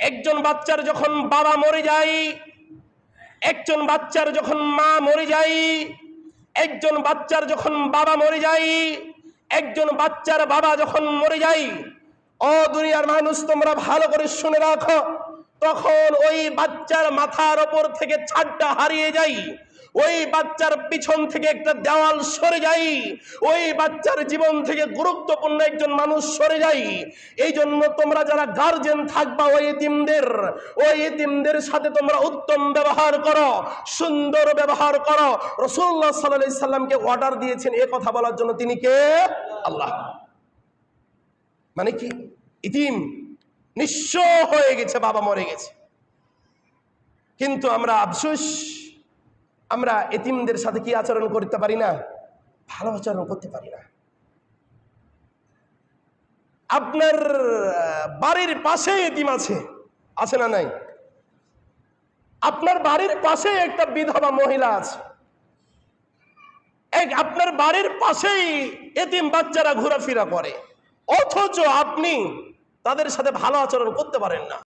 একজন বাচ্চার যখন বাবা মরে যায়, একজন বাচ্চার যখন মা মরে যায়, একজন বাচ্চার যখন বাবা মরে যায়, একজন বাচ্চার বাবা যখন মরে যায়, ও দুনিয়ার মানুষ তোমরা ভালো করে শুনে রাখো, তখন ওই বাচ্চার মাথার ওপর থেকে ছাদটা হারিয়ে যায়, ওই বাচ্চার পিছন থেকে একটা দেওয়াল সরে যায়, ওই বাচ্চার জীবন থেকে গুরুত্বপূর্ণ একজন মানুষ সরে যায়। এই জন্য তোমরা যারা গার্জেন থাকবা ওই এতিমদের সাথে তোমরা উত্তম ব্যবহার করো, সুন্দর ব্যবহার করো। রাসূলুল্লাহ সাল্লাল্লাহু আলাইহি সাল্লামকে অর্ডার দিয়েছেন এ কথা বলার জন্য, তিনি কে? আল্লাহ। মানে কি? ইতিম নিঃস্ব হয়ে গেছে, বাবা মরে গেছে, কিন্তু আমরা আফসোস, আমরা এতিমদের সাথে কি আচরণ করতে পারি না? ভালো আচরণ করতে পারি না। আপনার বাড়ির পাশে এতিম আছে, আছে না নাই? আপনার বাড়ির পাশে একটা বিধবা মহিলা আছে, আপনার বাড়ির পাশেই এতিম বাচ্চারা ঘোরাফেরা করে, অথচ আপনি তাদের সাথে ভালো আচরণ করতে পারেন না।